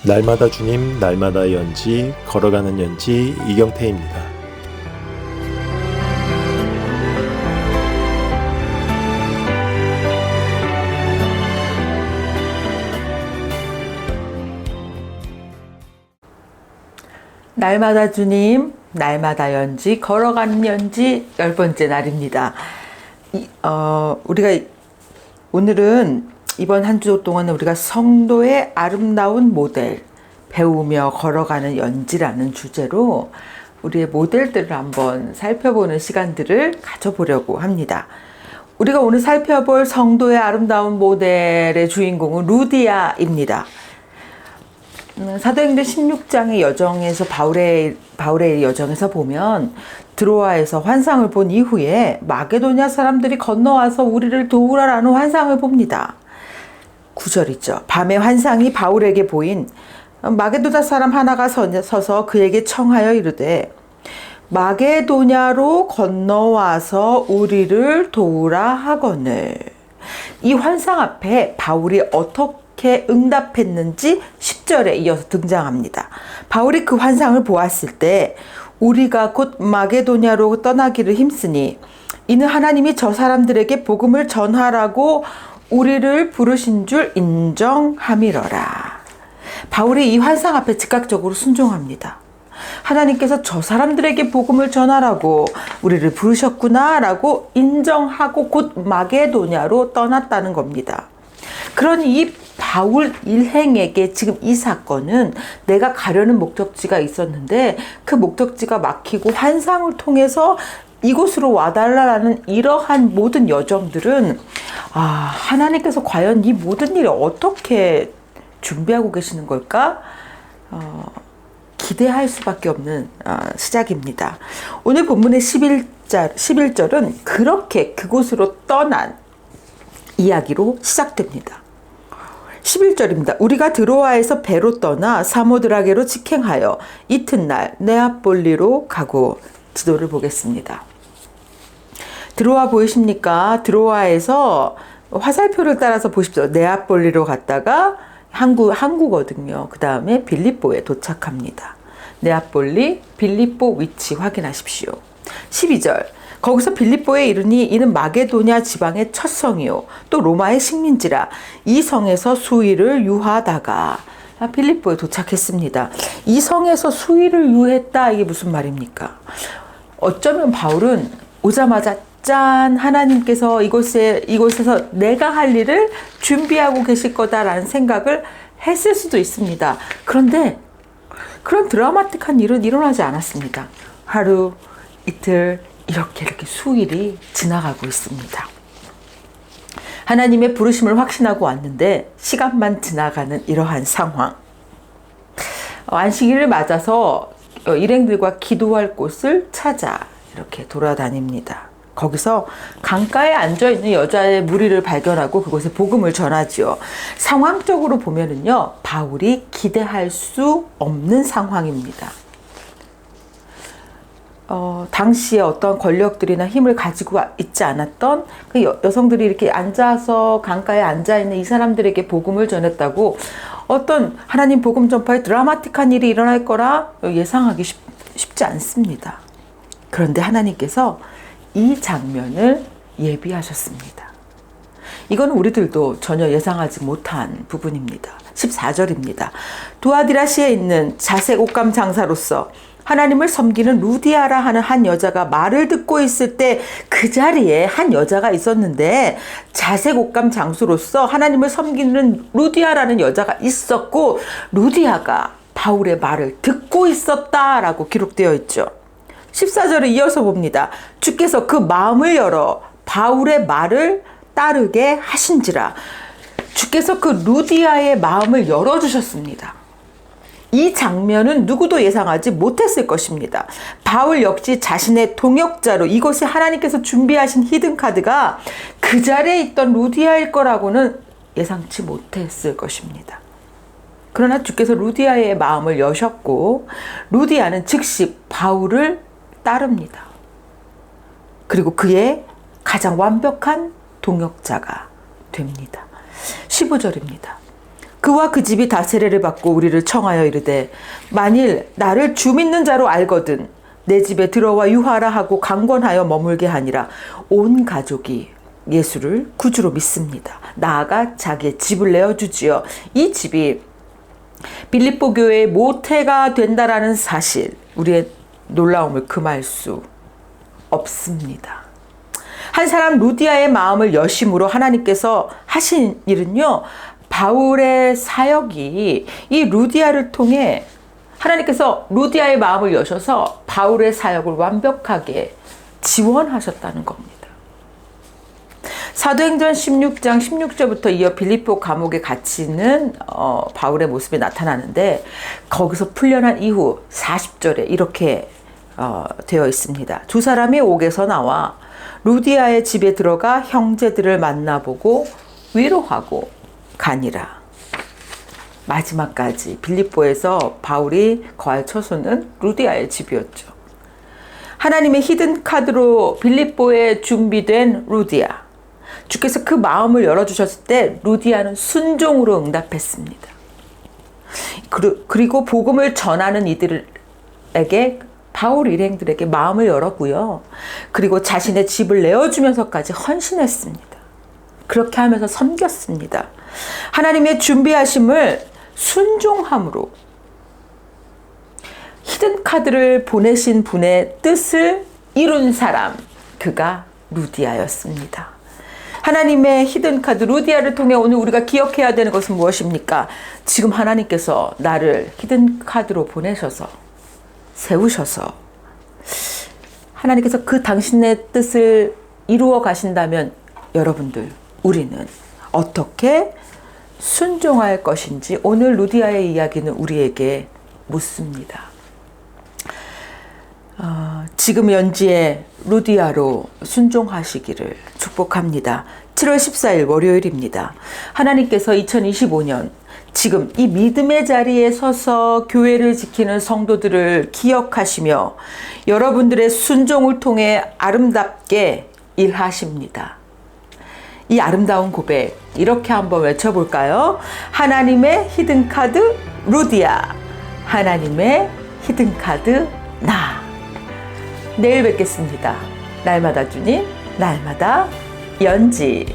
날마다 주님, 날마다 연지, 걸어가는 연지 이경태입니다. 날마다 주님, 날마다 연지, 걸어가는 연지 10번째 날입니다. 우리가 오늘은 이번 한 주 동안 우리가 성도의 아름다운 모델, 배우며 걸어가는 연지라는 주제로 우리의 모델들을 한번 살펴보는 시간들을 가져보려고 합니다. 우리가 오늘 살펴볼 성도의 아름다운 모델의 주인공은 루디아입니다. 사도행전 16장의 여정에서 바울의 여정에서 보면 드로아에서 환상을 본 이후에 마게도냐 사람들이 건너와서 우리를 도우라라는 환상을 봅니다. 9절이죠. 밤에 환상이 바울에게 보인 마게도냐 사람 하나가 서서 그에게 청하여 이르되 마게도냐로 건너와서 우리를 도우라 하거늘. 이 환상 앞에 바울이 어떻게 응답했는지 10절에 이어서 등장합니다. 바울이 그 환상을 보았을 때 우리가 곧 마게도냐로 떠나기를 힘쓰니 이는 하나님이 저 사람들에게 복음을 전하라고 우리를 부르신 줄 인정함이러라. 바울이 이 환상 앞에 즉각적으로 순종합니다. 하나님께서 저 사람들에게 복음을 전하라고 우리를 부르셨구나 라고 인정하고 곧 마게도냐로 떠났다는 겁니다. 그러니 이 바울 일행에게 지금 이 사건은 내가 가려는 목적지가 있었는데 그 목적지가 막히고 환상을 통해서 이곳으로 와달라라는 이러한 모든 여정들은 하나님께서 과연 이 모든 일을 어떻게 준비하고 계시는 걸까? 기대할 수밖에 없는 시작입니다. 오늘 본문의 11절은 그렇게 그곳으로 떠난 이야기로 시작됩니다. 11절입니다. 우리가 드로아에서 배로 떠나 사모드라게로 직행하여 이튿날 네아폴리로 가고. 지도를 보겠습니다. 드로아 보이십니까? 드로아에서 화살표를 따라서 보십시오. 네아폴리로 갔다가 항구거든요. 그 다음에 빌립보에 도착합니다. 네아폴리, 빌립보 위치 확인하십시오. 12절. 거기서 빌립보에 이르니 이는 마게도냐 지방의 첫 성이요 또 로마의 식민지라. 이 성에서 수일을 유하다가 빌립보에 도착했습니다. 이 성에서 수일을 유했다. 이게 무슨 말입니까? 어쩌면 바울은 오자마자 짠, 하나님께서 이곳에서 내가 할 일을 준비하고 계실 거다라는 생각을 했을 수도 있습니다. 그런데 그런 드라마틱한 일은 일어나지 않았습니다. 하루, 이틀, 이렇게 수일이 지나가고 있습니다. 하나님의 부르심을 확신하고 왔는데 시간만 지나가는 이러한 상황. 안식일을 맞아서 일행들과 기도할 곳을 찾아 이렇게 돌아다닙니다. 거기서 강가에 앉아있는 여자의 무리를 발견하고 그곳에 복음을 전하지요. 상황적으로 보면은요, 바울이 기대할 수 없는 상황입니다. 당시에 어떤 권력들이나 힘을 가지고 있지 않았던 그 여성들이 이렇게 앉아서 강가에 앉아있는 이 사람들에게 복음을 전했다고 어떤 하나님 복음 전파에 드라마틱한 일이 일어날 거라 예상하기 쉽지 않습니다. 그런데 하나님께서 이 장면을 예비하셨습니다. 이건 우리들도 전혀 예상하지 못한 부분입니다. 14절입니다. 두아디라시에 있는 자색 옷감 장사로서 하나님을 섬기는 루디아라 하는 한 여자가 말을 듣고 있을 때 그 자리에 한 여자가 있었는데 자색 옷감 장수로서 하나님을 섬기는 루디아라는 여자가 있었고 루디아가 바울의 말을 듣고 있었다라고 기록되어 있죠. 14절을 이어서 봅니다. 주께서 그 마음을 열어 바울의 말을 따르게 하신지라. 주께서 그 루디아의 마음을 열어주셨습니다. 이 장면은 누구도 예상하지 못했을 것입니다. 바울 역시 자신의 동역자로 이곳에 하나님께서 준비하신 히든카드가 그 자리에 있던 루디아일 거라고는 예상치 못했을 것입니다. 그러나 주께서 루디아의 마음을 여셨고 루디아는 즉시 바울을 따릅니다. 그리고 그의 가장 완벽한 동역자가 됩니다. 15절입니다. 그와 그 집이 다 세례를 받고 우리를 청하여 이르되 만일 나를 주 믿는 자로 알거든 내 집에 들어와 유하라 하고 강권하여 머물게 하니라. 온 가족이 예수를 구주로 믿습니다. 나아가 자기의 집을 내어주지요. 이 집이 빌립보 교회의 모태가 된다라는 사실, 우리의 놀라움을 금할 수 없습니다. 한 사람 루디아의 마음을 여심으로 하나님께서 하신 일은요, 바울의 사역이 이 루디아를 통해 하나님께서 루디아의 마음을 여셔서 바울의 사역을 완벽하게 지원하셨다는 겁니다. 사도행전 16장 16절부터 이어 빌립보 감옥에 갇히는 바울의 모습이 나타나는데 거기서 풀려난 이후 40절에 이렇게 되어 있습니다. 두 사람이 옥에서 나와 루디아의 집에 들어가 형제들을 만나보고 위로하고 가니라. 마지막까지 빌립보에서 바울이 거할 처소는 루디아의 집이었죠. 하나님의 히든 카드로 빌립보에 준비된 루디아. 주께서 그 마음을 열어주셨을 때 루디아는 순종으로 응답했습니다. 그리고 복음을 전하는 이들에게 바울 일행들에게 마음을 열었고요. 그리고 자신의 집을 내어주면서까지 헌신했습니다. 그렇게 하면서 섬겼습니다. 하나님의 준비하심을 순종함으로 히든 카드를 보내신 분의 뜻을 이룬 사람, 그가 루디아였습니다. 하나님의 히든 카드 루디아를 통해 오늘 우리가 기억해야 되는 것은 무엇입니까? 지금 하나님께서 나를 히든 카드로 보내셔서 세우셔서 하나님께서 그 당신의 뜻을 이루어 가신다면 여러분들, 우리는 어떻게 순종할 것인지 오늘 루디아의 이야기는 우리에게 묻습니다. 지금 연지에 루디아로 순종하시기를 축복합니다. 7월 14일 월요일입니다. 하나님께서 2025년 지금 이 믿음의 자리에 서서 교회를 지키는 성도들을 기억하시며 여러분들의 순종을 통해 아름답게 일하십니다. 이 아름다운 고백 이렇게 한번 외쳐볼까요? 하나님의 히든카드 루디아, 하나님의 히든카드 나. 내일 뵙겠습니다. 날마다 주님, 날마다 연지.